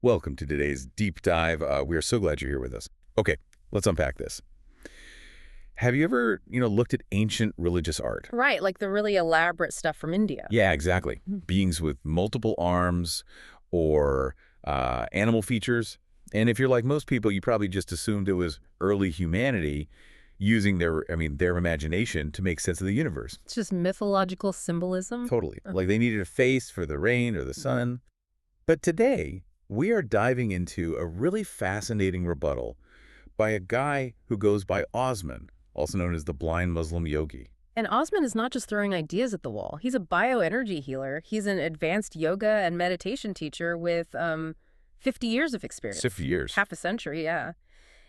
Welcome to today's deep dive. We are so glad you're here with us. Okay, let's unpack this. Have you ever, looked at ancient religious art? Right, like the really elaborate stuff from India. Yeah, exactly. Beings with multiple arms or animal features. And if you're like most people, you probably just assumed it was early humanity using their imagination to make sense of the universe. It's just mythological symbolism. Totally. Like they needed a face for the rain or the sun. But today, we are diving into a really fascinating rebuttal by a guy who goes by Osman, also known as the blind Muslim yogi. And Osman is not just throwing ideas at the wall. He's a bioenergy healer. He's an advanced yoga and meditation teacher with 50 years of experience. 50 years. Half a century, yeah.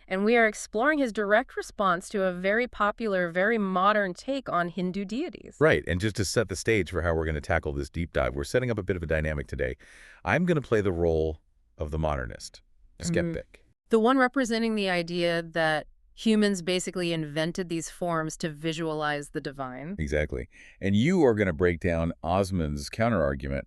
And we are exploring his direct response to a very popular, very modern take on Hindu deities. Right, and just to set the stage for how we're going to tackle this deep dive, we're setting up a bit of a dynamic today. I'm going to play the role of the modernist, the skeptic. The one representing the idea that humans basically invented these forms to visualize the divine. Exactly. And you are going to break down Osman's counterargument,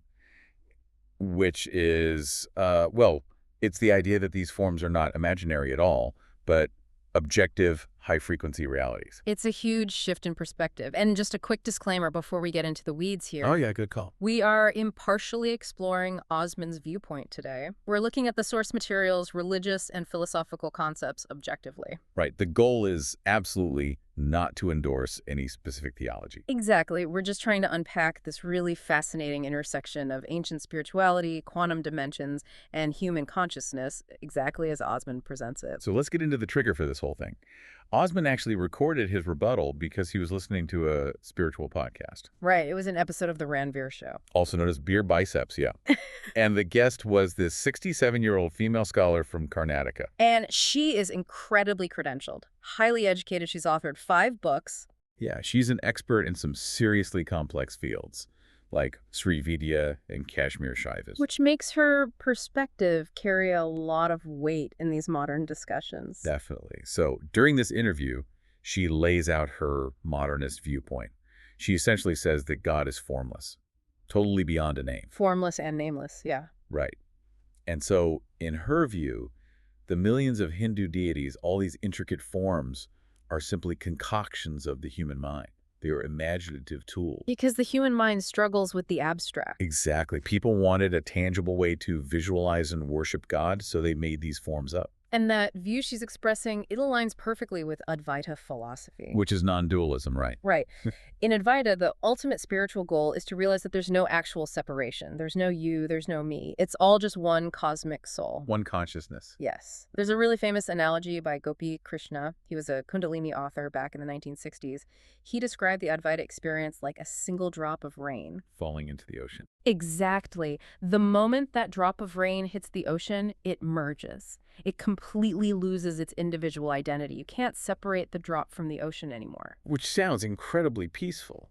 which is, it's the idea that these forms are not imaginary at all, but objective, high-frequency realities. It's a huge shift in perspective. And just a quick disclaimer before we get into the weeds here. Oh, yeah, good call. We are impartially exploring Osman's viewpoint today. We're looking at the source materials, religious and philosophical concepts objectively. Right. The goal is absolutely not to endorse any specific theology. Exactly. We're just trying to unpack this really fascinating intersection of ancient spirituality, quantum dimensions, and human consciousness, exactly as Osman presents it. So let's get into the trigger for this whole thing. Osman actually recorded his rebuttal because he was listening to a spiritual podcast. Right. It was an episode of The Ranveer Show. Also known as Beer Biceps, yeah. And the guest was this 67-year-old female scholar from Karnataka. And she is incredibly credentialed, highly educated. She's authored 5 books. Yeah, she's an expert in some seriously complex fields, like Sri Vidya and Kashmir Shaivas. Which makes her perspective carry a lot of weight in these modern discussions. Definitely. So during this interview, she lays out her modernist viewpoint. She essentially says that God is formless, totally beyond a name. Formless and nameless, yeah. Right. And so in her view, the millions of Hindu deities, all these intricate forms, are simply concoctions of the human mind. They are imaginative tools. Because the human mind struggles with the abstract. Exactly. People wanted a tangible way to visualize and worship God, so they made these forms up. And that view she's expressing, it aligns perfectly with Advaita philosophy. Which is non-dualism, right? Right. In Advaita, the ultimate spiritual goal is to realize that there's no actual separation. There's no you, there's no me. It's all just one cosmic soul. One consciousness. Yes. There's a really famous analogy by Gopi Krishna. He was a Kundalini author back in the 1960s. He described the Advaita experience like a single drop of rain. Falling into the ocean. Exactly. The moment that drop of rain hits the ocean, it merges. It completely loses its individual identity. You can't separate the drop from the ocean anymore. Which sounds incredibly peaceful,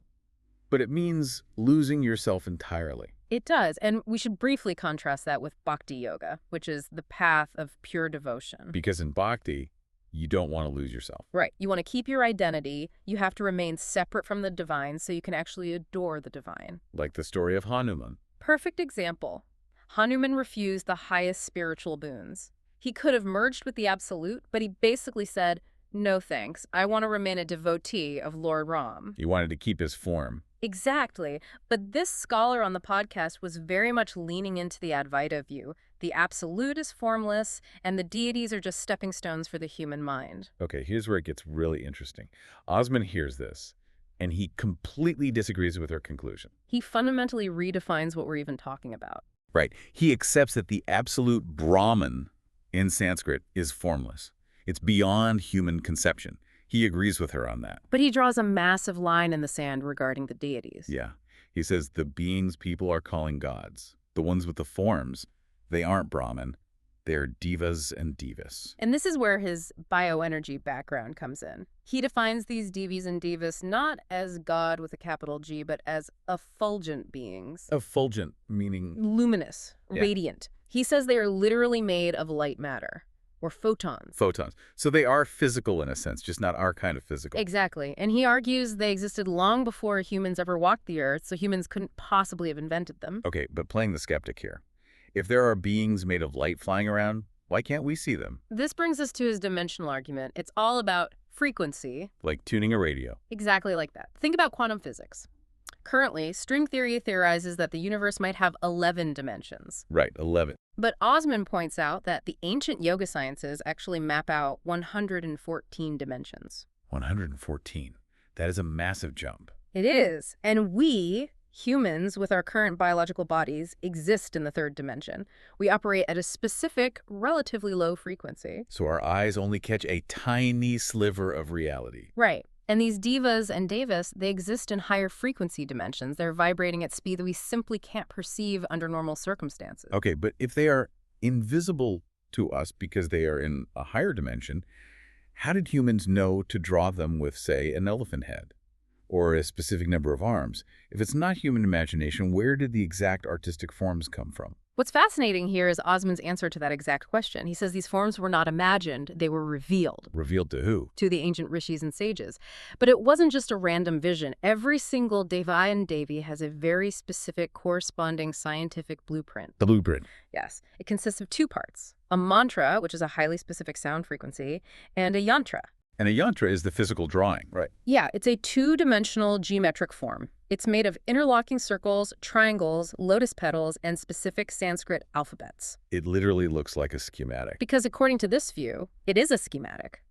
but it means losing yourself entirely. It does, and we should briefly contrast that with Bhakti Yoga, which is the path of pure devotion. Because in Bhakti, you don't want to lose yourself. Right. You want to keep your identity. You have to remain separate from the divine so you can actually adore the divine. Like the story of Hanuman. Perfect example. Hanuman refused the highest spiritual boons. He could have merged with the absolute, but he basically said, no thanks, I want to remain a devotee of Lord Ram. He wanted to keep his form. Exactly. But this scholar on the podcast was very much leaning into the Advaita view. The absolute is formless, and the deities are just stepping stones for the human mind. Okay, here's where it gets really interesting. Osman hears this, and he completely disagrees with her conclusion. He fundamentally redefines what we're even talking about. Right. He accepts that the absolute Brahman in Sanskrit is formless. It's beyond human conception. He agrees with her on that. But he draws a massive line in the sand regarding the deities. Yeah. He says the beings people are calling gods, the ones with the forms, they aren't Brahman. They're divas and divas. And this is where his bioenergy background comes in. He defines these divas and divas not as God with a capital G, but as effulgent beings. Effulgent, meaning? Luminous, Yeah. radiant. He says they are literally made of light matter, or photons. Photons. So they are physical in a sense, just not our kind of physical. Exactly. And he argues they existed long before humans ever walked the earth, so humans couldn't possibly have invented them. Okay, but playing the skeptic here. If there are beings made of light flying around, why can't we see them? This brings us to his dimensional argument. It's all about frequency. Like tuning a radio. Exactly like that. Think about quantum physics. Currently, string theory theorizes that the universe might have 11 dimensions. Right, 11. But Osman points out that the ancient yoga sciences actually map out 114 dimensions. 114. That is a massive jump. It is. And we, humans with our current biological bodies, exist in the third dimension. We operate at a specific, relatively low frequency. So our eyes only catch a tiny sliver of reality. Right. And these divas and devas, they exist in higher frequency dimensions. They're vibrating at speed that we simply can't perceive under normal circumstances. Okay, but if they are invisible to us because they are in a higher dimension, how did humans know to draw them with, say, an elephant head or a specific number of arms? If it's not human imagination, where did the exact artistic forms come from? What's fascinating here is Osman's answer to that exact question. He says these forms were not imagined, they were revealed. Revealed to who? To the ancient rishis and sages. But it wasn't just a random vision. Every single deva and devi has a very specific corresponding scientific blueprint. The blueprint. Yes. It consists of two parts. A mantra, which is a highly specific sound frequency, and a yantra. And a yantra is the physical drawing, right? Yeah, it's a two-dimensional geometric form. It's made of interlocking circles, triangles, lotus petals, and specific Sanskrit alphabets. It literally looks like a schematic. Because according to this view, it is a schematic.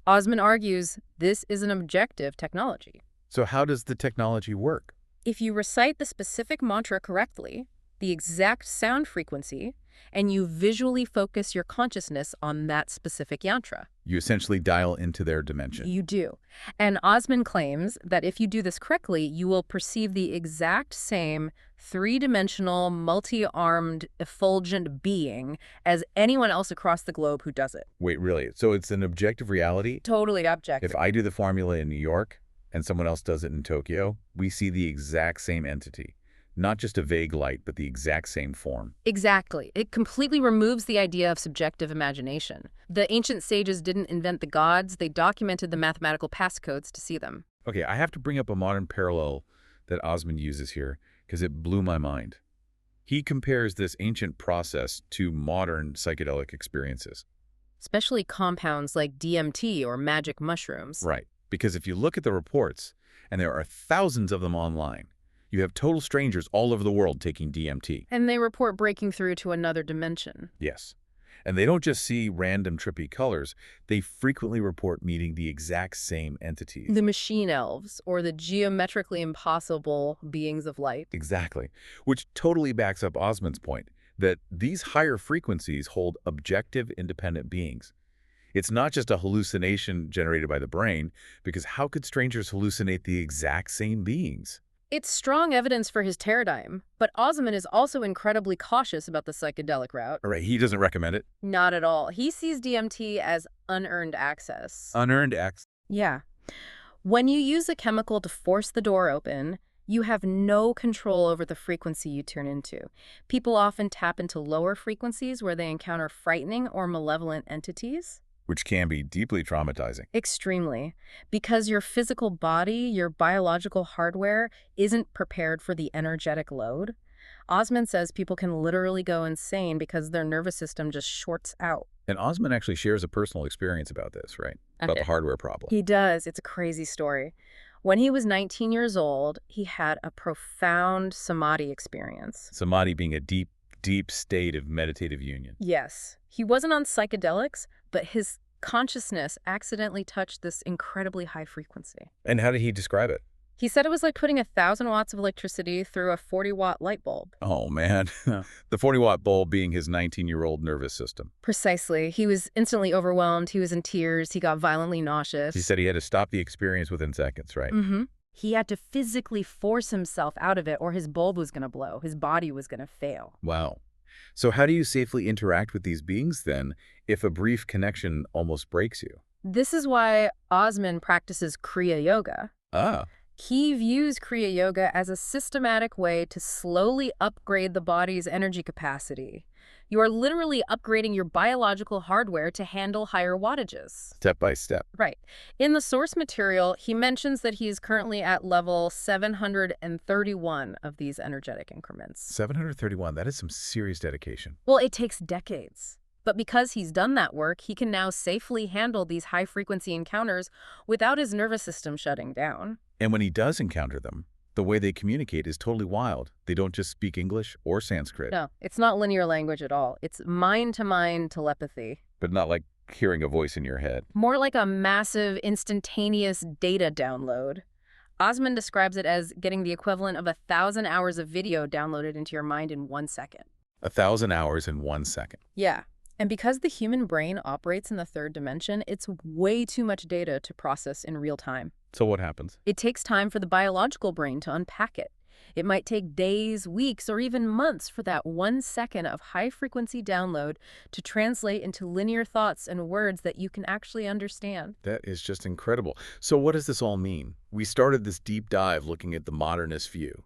Osman argues this is an objective technology. So how does the technology work? If you recite the specific mantra correctly, the exact sound frequency, and you visually focus your consciousness on that specific yantra. You essentially dial into their dimension. You do. And Osman claims that if you do this correctly, you will perceive the exact same three-dimensional, multi-armed, effulgent being as anyone else across the globe who does it. Wait, really? So it's an objective reality? Totally objective. If I do the formula in New York and someone else does it in Tokyo, we see the exact same entity. Not just a vague light, but the exact same form. Exactly. It completely removes the idea of subjective imagination. The ancient sages didn't invent the gods. They documented the mathematical passcodes to see them. Okay, I have to bring up a modern parallel that Osman uses here because it blew my mind. He compares this ancient process to modern psychedelic experiences. Especially compounds like DMT or magic mushrooms. Right, because if you look at the reports, and there are thousands of them online, you have total strangers all over the world taking DMT. And they report breaking through to another dimension. Yes. And they don't just see random trippy colors. They frequently report meeting the exact same entities. The machine elves, or the geometrically impossible beings of light. Exactly. Which totally backs up Osman's point that these higher frequencies hold objective, independent beings. It's not just a hallucination generated by the brain, because how could strangers hallucinate the exact same beings? It's strong evidence for his paradigm, but Osman is also incredibly cautious about the psychedelic route. All right, he doesn't recommend it. Not at all. He sees DMT as unearned access. Unearned access. Yeah. When you use a chemical to force the door open, you have no control over the frequency you turn into. People often tap into lower frequencies where they encounter frightening or malevolent entities. Which can be deeply traumatizing. Extremely. Because your physical body, your biological hardware, isn't prepared for the energetic load. Osman says people can literally go insane because their nervous system just shorts out. And Osman actually shares a personal experience about this, right? About the hardware problem. He does. It's a crazy story. When he was 19 years old, he had a profound samadhi experience. Samadhi being a deep, deep state of meditative union. Yes. He wasn't on psychedelics, but his consciousness accidentally touched this incredibly high frequency. And how did he describe it? He said it was like putting 1,000 watts of electricity through a 40-watt light bulb. Oh, man. The 40-watt bulb being his 19-year-old nervous system. Precisely. He was instantly overwhelmed. He was in tears. He got violently nauseous. He said he had to stop the experience within seconds, right? Mm-hmm. He had to physically force himself out of it or his bulb was going to blow. His body was going to fail. Wow. So how do you safely interact with these beings, then, if a brief connection almost breaks you? This is why Osman practices Kriya Yoga. Ah. He views Kriya Yoga as a systematic way to slowly upgrade the body's energy capacity, You are literally upgrading your biological hardware to handle higher wattages. Step by step. Right. In the source material, he mentions that he is currently at level 731 of these energetic increments. 731, that is some serious dedication. Well, it takes decades. But because he's done that work, he can now safely handle these high-frequency encounters without his nervous system shutting down. And when he does encounter them, the way they communicate is totally wild. They don't just speak English or Sanskrit. No, it's not linear language at all. It's mind-to-mind telepathy. But not like hearing a voice in your head. More like a massive, instantaneous data download. Osman describes it as getting the equivalent of 1,000 hours of video downloaded into your mind in 1 second. 1,000 hours in 1 second. Yeah. And because the human brain operates in the third dimension, it's way too much data to process in real time. So what happens? It takes time for the biological brain to unpack it. It might take days, weeks, or even months for that 1 second of high-frequency download to translate into linear thoughts and words that you can actually understand. That is just incredible. So what does this all mean? We started this deep dive looking at the modernist view.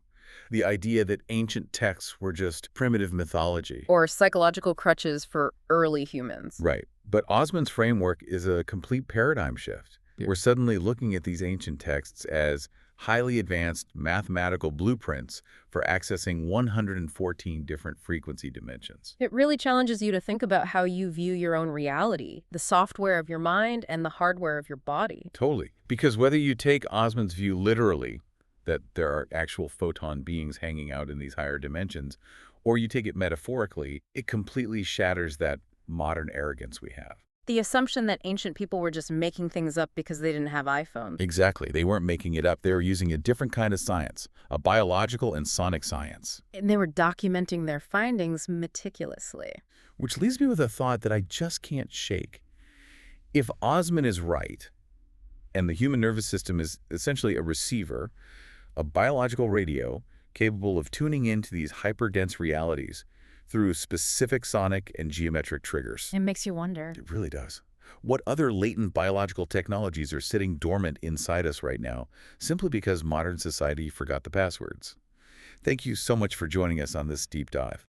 The idea that ancient texts were just primitive mythology. Or psychological crutches for early humans. Right. But Osman's framework is a complete paradigm shift. Yeah. We're suddenly looking at these ancient texts as highly advanced mathematical blueprints for accessing 114 different frequency dimensions. It really challenges you to think about how you view your own reality, the software of your mind and the hardware of your body. Totally. Because whether you take Osman's view literally, that there are actual photon beings hanging out in these higher dimensions, or you take it metaphorically, it completely shatters that modern arrogance we have. The assumption that ancient people were just making things up because they didn't have iPhones. Exactly. They weren't making it up. They were using a different kind of science, a biological and sonic science. And they were documenting their findings meticulously. Which leaves me with a thought that I just can't shake. If Osman is right, and the human nervous system is essentially a receiver, a biological radio capable of tuning into these hyperdense realities through specific sonic and geometric triggers. It makes you wonder. It really does. What other latent biological technologies are sitting dormant inside us right now, simply because modern society forgot the passwords? Thank you so much for joining us on this deep dive.